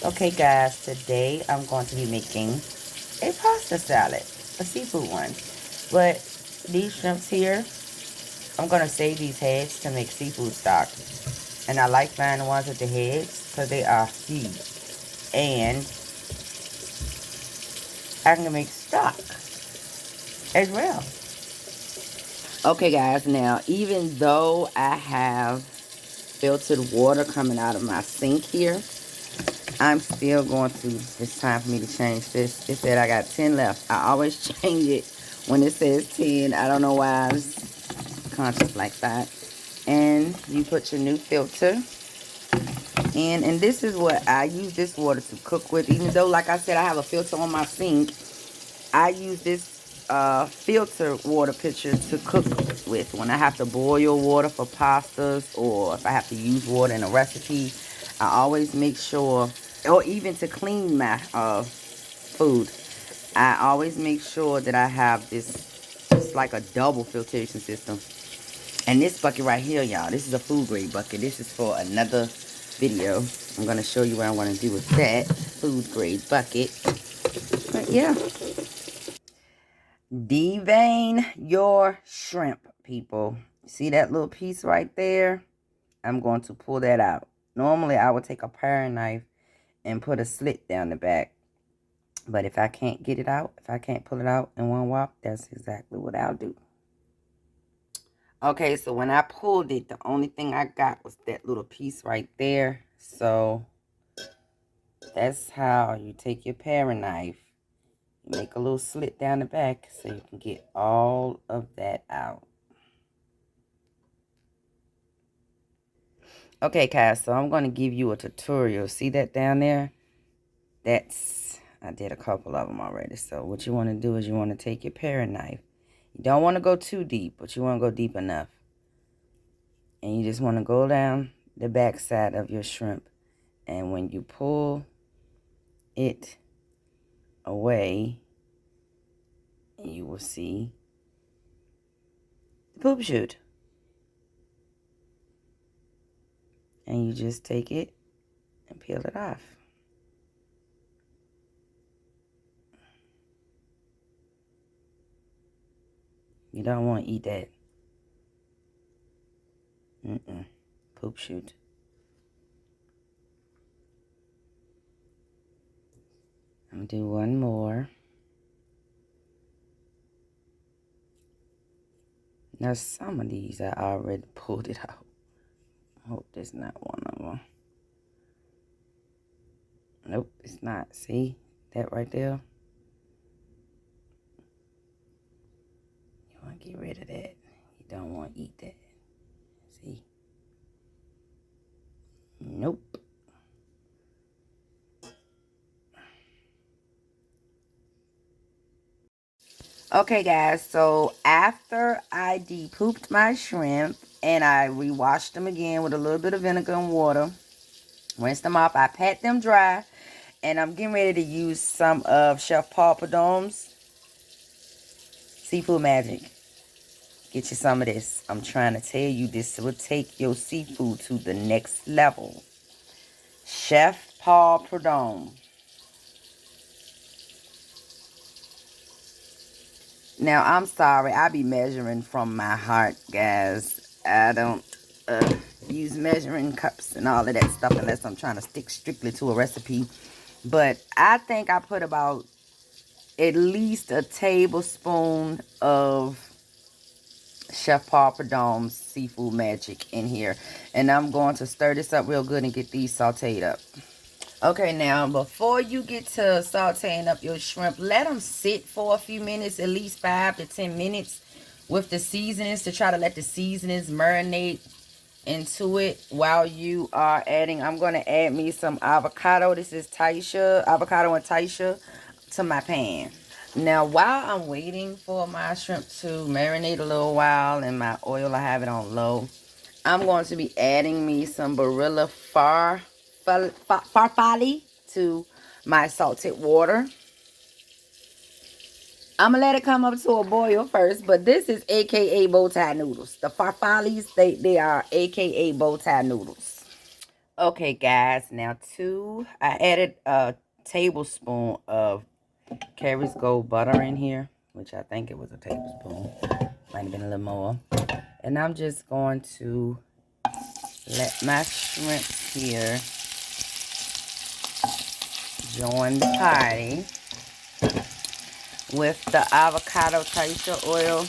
Okay guys, today I'm going to be making a pasta salad, a seafood one. But these shrimps here, I'm going to save these heads to make seafood stock. And I like buying the ones with the heads because they are huge. And I can make stock as well. Okay guys, now even though I have filtered water coming out of my sink here, I'm still going to, it's time for me to change this. It said I got 10 left. I always change it when it says 10. I don't know why I was conscious like that. And you put your new filter in. And this is what I use this water to cook with. Even though, like I said, I have a filter on my sink, I use this filter water pitcher to cook with. When I have to boil water for pastas or if I have to use water in a recipe, I always make sure, or even to clean my food, I always make sure that I have this, it's like a double filtration system. And this bucket right here, y'all, this is a food grade bucket. This is for another video. I'm going to show you what I'm going to do with that food grade bucket. But yeah. Devein your shrimp, people. See that little piece right there? I'm going to pull that out. Normally, I would take a paring knife and put a slit down the back. But if I can't get it out, if I can't pull it out in one whop, that's exactly what I'll do. Okay, so when I pulled it, the only thing I got was that little piece right there. So that's how you take your paring knife. You make a little slit down the back so you can get all of that out. Okay, guys, so I'm going to give you a tutorial. See that down there? I did a couple of them already. So what you want to do is you want to take your paring knife. You don't want to go too deep, but you want to go deep enough. And you just want to go down the back side of your shrimp. And when you pull it away, you will see the poop chute. And you just take it and peel it off. You don't want to eat that. Poop chute. I'm going to do one more. Now, some of these I already pulled it out. I hope that's not one of them. Nope, it's not. See that right there? You want to get rid of that. You don't want to eat that. See? Nope. Okay, guys, so after I de-pooped my shrimp and I re-washed them again with a little bit of vinegar and water, rinsed them off, I pat them dry, and I'm getting ready to use some of Chef Paul Prudhomme's Seafood Magic. Get you some of this. I'm trying to tell you, this will take your seafood to the next level. Chef Paul Prudhomme. Now, I'm sorry. I be measuring from my heart, guys. I don't use measuring cups and all of that stuff unless I'm trying to stick strictly to a recipe. But I think I put about at least a tablespoon of Chef Paul Prudhomme's Seafood Magic in here. And I'm going to stir this up real good and get these sauteed up. Okay, now, before you get to sauteing up your shrimp, let them sit for a few minutes, at least 5 to 10 minutes with the seasonings to try to let the seasonings marinate into it while you are adding. I'm going to add me some avocado. This is Taisha, avocado and Taisha to my pan. Now, while I'm waiting for my shrimp to marinate a little while and my oil, I have it on low, I'm going to be adding me some Barilla farfalle to my salted water. I'm going to let it come up to a boil first, but this is AKA bow tie noodles. The farfalles, they are AKA bow tie noodles. Okay, guys, now I added a tablespoon of Carrie's Gold butter in here, which I think it was a tablespoon. Might have been a little more. And I'm just going to let my shrimp here join the party with the avocado taisha oil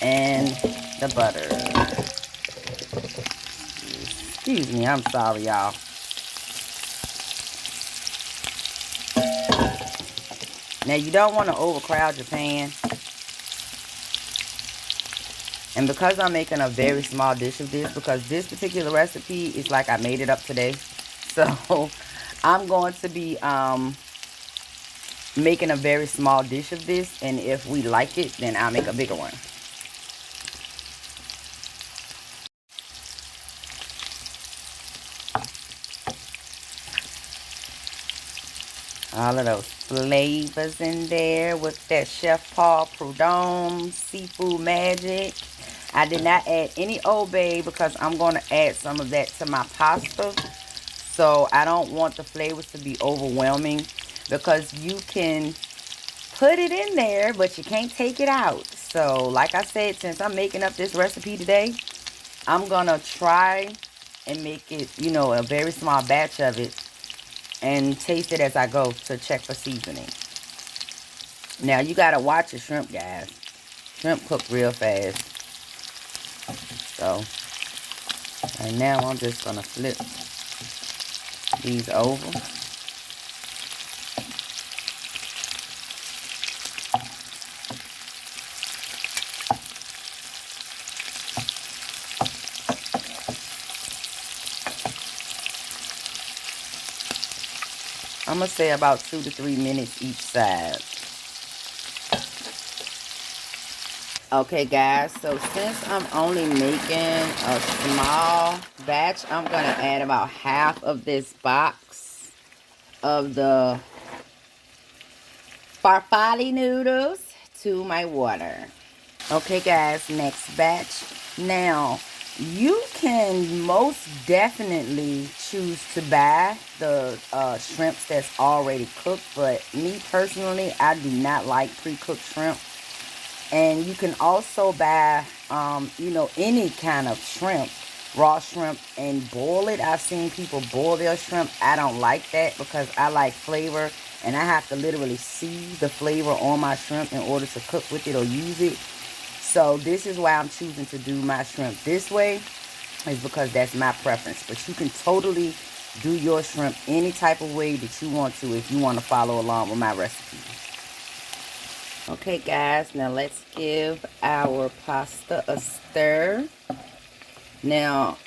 and the butter. Excuse me, I'm sorry, y'all. Now, you don't want to overcrowd your pan. And because I'm making a very small dish of this, because this particular recipe is like I made it up today. So, I'm going to be making a very small dish of this. And if we like it, then I'll make a bigger one. All of those flavors in there with that Chef Paul Prudhomme seafood magic. I did not add any Old Bay because I'm going to add some of that to my pasta. So I don't want the flavors to be overwhelming, because you can put it in there, but you can't take it out. So like I said, since I'm making up this recipe today, I'm going to try and make it, you know, a very small batch of it and taste it as I go to check for seasoning. Now, you got to watch your shrimp, guys. Shrimp cook real fast. So, right now, I'm just going to flip these over. I'm going to say about 2 to 3 minutes each side. Okay, guys, so since I'm only making a small batch, I'm going to add about half of this box of the farfalle noodles to my water. Okay, guys, next batch. Now, you can most definitely choose to buy the shrimps that's already cooked, but me personally, I do not like pre-cooked shrimp. And you can also buy, you know, any kind of shrimp, raw shrimp, and boil it. I've seen people boil their shrimp. I don't like that because I like flavor, and I have to literally see the flavor on my shrimp in order to cook with it or use it. So this is why I'm choosing to do my shrimp this way, is because that's my preference. But you can totally do your shrimp any type of way that you want to if you want to follow along with my recipe. Okay, guys, now let's give our pasta a stir. Now,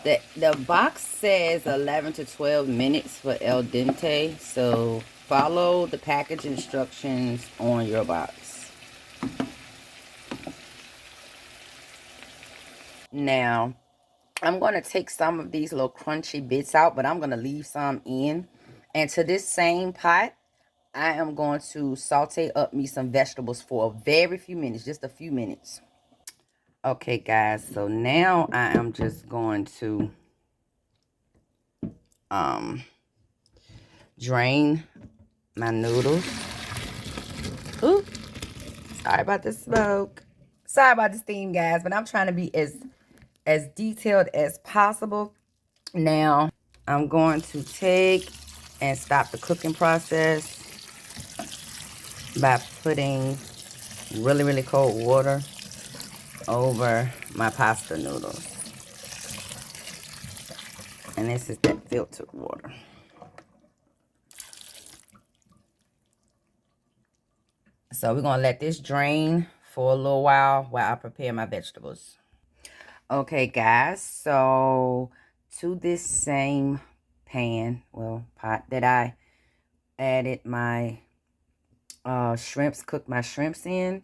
the box says 11 to 12 minutes for al dente, so follow the package instructions on your box. Now, I'm going to take some of these little crunchy bits out, but I'm going to leave some in. And to this same pot, I am going to saute up me some vegetables for a very few minutes, just a few minutes. Okay, guys, so now I am just going to drain my noodles. Ooh, sorry about the smoke. Sorry about the steam, guys, but I'm trying to be as detailed as possible. Now, I'm going to take and stop the cooking process by putting really, really cold water over my pasta noodles. And this is that filtered water. So we're going to let this drain for a little while I prepare my vegetables. Okay, guys. So to this same pan, well, pot that I added my shrimps, cooked my shrimps in,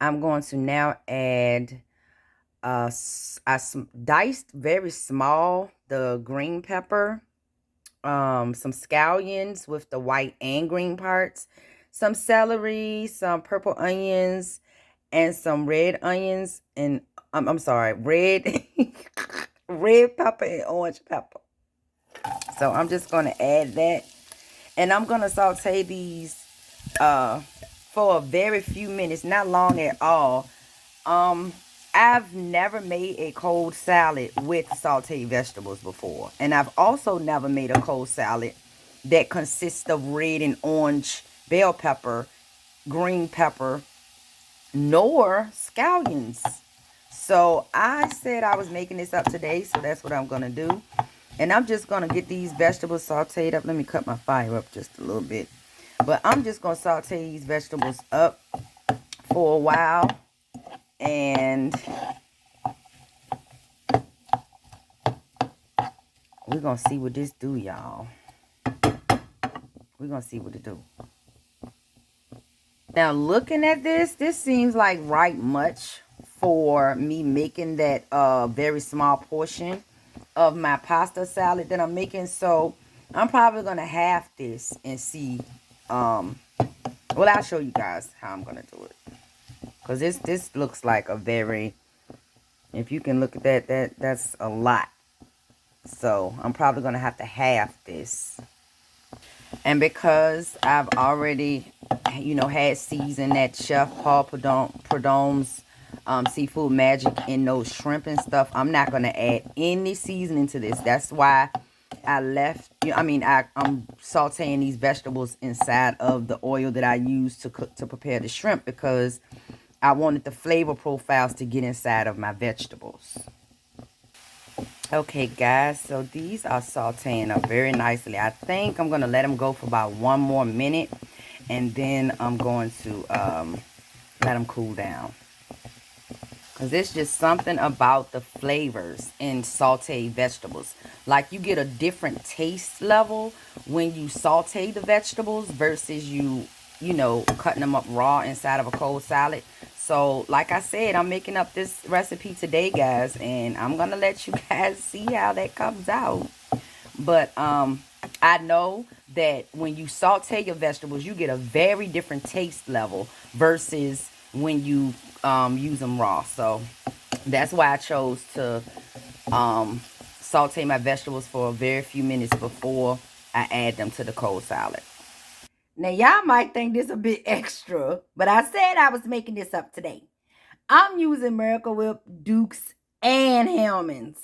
I'm going to now add diced very small the green pepper, some scallions with the white and green parts, some celery, some purple onions, and some red onions. And I'm sorry, red red pepper and orange pepper. So I'm just going to add that. And I'm going to saute these for a very few minutes, not long at all. I've never made a cold salad with sauteed vegetables before. And I've also never made a cold salad that consists of red and orange bell pepper, green pepper, nor scallions. So I said I was making this up today, so that's what I'm going to do. And I'm just going to get these vegetables sauteed up. Let me cut my fire up just a little bit. But I'm just going to saute these vegetables up for a while. And we're going to see what this do, y'all. We're going to see what it do. Now, looking at this seems like right much for me making that very small portion of my pasta salad that I'm making. So, I'm probably going to half this and see. Well, I'll show you guys how I'm going to do it. Because this looks like a very, if you can look at that's a lot. So, I'm probably going to have to half this. And because I've already, had seasoned that Chef Paul Prudhomme's Seafood Magic in those shrimp and stuff, I'm not going to add any seasoning to this. That's why I left, I'm sauteing these vegetables inside of the oil that I use to prepare the shrimp, because I wanted the flavor profiles to get inside of my vegetables. Okay, guys, so these are sauteing up very nicely. I think I'm going to let them go for about 1 more minute, and then I'm going to let them cool down. Because it's just something about the flavors in sauteed vegetables. Like, you get a different taste level when you saute the vegetables versus you cutting them up raw inside of a cold salad. So, like I said, I'm making up this recipe today, guys, and I'm going to let you guys see how that comes out. But I know that when you saute your vegetables, you get a very different taste level versus when you use them raw. So, that's why I chose to saute my vegetables for a very few minutes before I add them to the cold salad. Now, y'all might think this a bit extra, but I said I was making this up today. I'm using Miracle Whip, Dukes, and Hellmann's.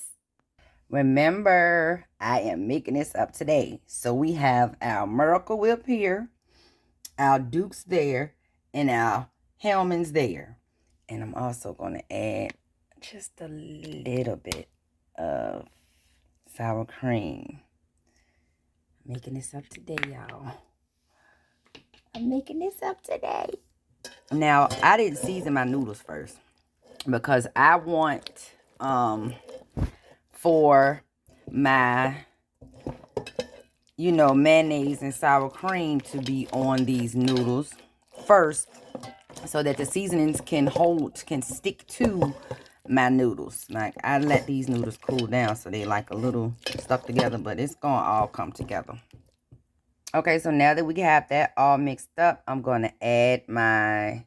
Remember, I am making this up today. So we have our Miracle Whip here, our Dukes there, and our Hellmann's there. And I'm also going to add just a little bit of sour cream. I'm making this up today, y'all. I'm making this up today. Now, I didn't season my noodles first because I want for my mayonnaise and sour cream to be on these noodles first, so that the seasonings can stick to my noodles. Like, I let these noodles cool down so they like a little stuck together, but it's gonna all come together. Okay, so now that we have that all mixed up, I'm going to add my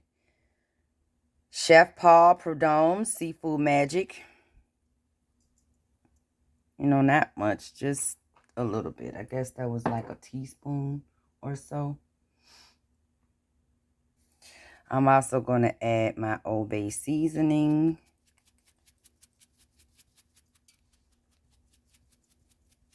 Chef Paul Prudhomme's Seafood Magic. Not much, just a little bit. I guess that was like a teaspoon or so. I'm also going to add my Old Bay seasoning.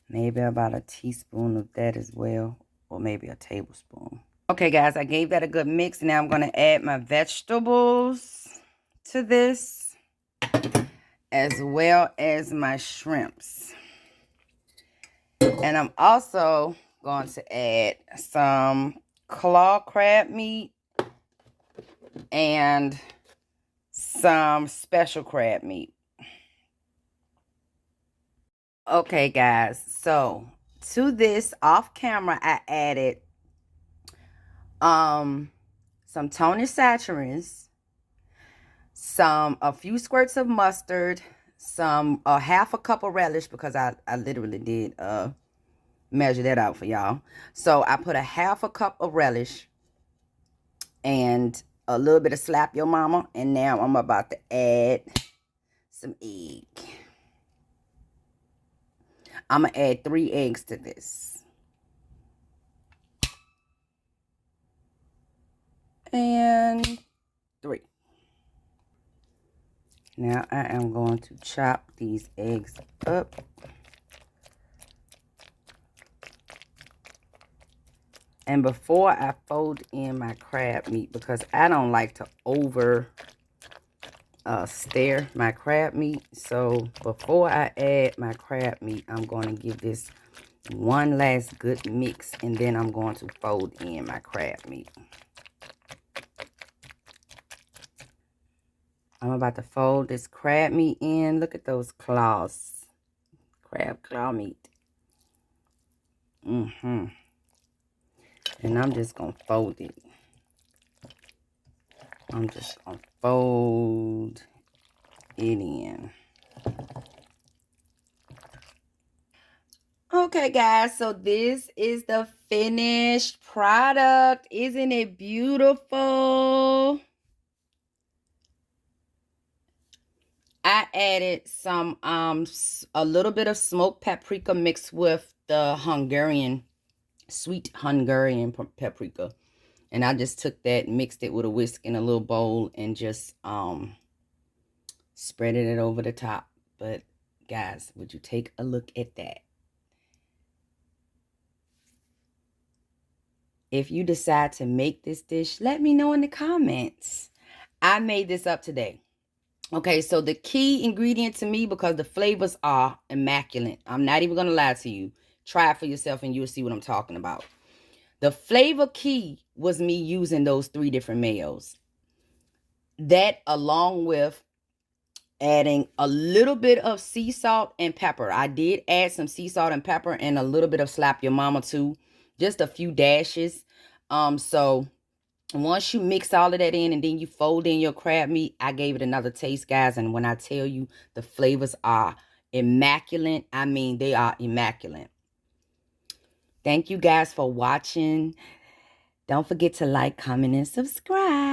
Maybe about a teaspoon of that as well, or maybe a tablespoon. Okay, guys, I gave that a good mix. Now I'm going to add my vegetables to this, as well as my shrimps. And I'm also going to add some claw crab meat and some special crab meat. Okay, guys, so to this off camera, I added some Tony Chachere's, a few squirts of mustard, half a cup of relish, because I literally did measure that out for y'all. So I put a half a cup of relish and a little bit of Slap Your Mama, and now I'm about to add some egg. I'm going to add 3 eggs to this. And 3. Now I am going to chop these eggs up. And before I fold in my crab meat, because I don't like to over stir my crab meat. So before I add my crab meat, I'm going to give this one last good mix. And then I'm going to fold in my crab meat. I'm about to fold this crab meat in. Look at those claws. Crab claw meat. And I'm just going to fold it. I'm just going to fold it in. Okay, guys. So this is the finished product. Isn't it beautiful? I added some a little bit of smoked paprika mixed with the sweet Hungarian paprika. And I just took that, mixed it with a whisk in a little bowl, and just spreaded it over the top. But guys, would you take a look at that? If you decide to make this dish, let me know in the comments. I made this up today. Okay, so the key ingredient to me, because the flavors are immaculate. I'm not even going to lie to you. Try it for yourself and you'll see what I'm talking about. The flavor key was me using those 3 different mayos. That, along with adding a little bit of sea salt and pepper. I did add some sea salt and pepper and a little bit of Slap Your Mama too. Just a few dashes. So once you mix all of that in and then you fold in your crab meat, I gave it another taste, guys. And when I tell you the flavors are immaculate, I mean they are immaculate. Thank you guys for watching. Don't forget to like, comment, and subscribe.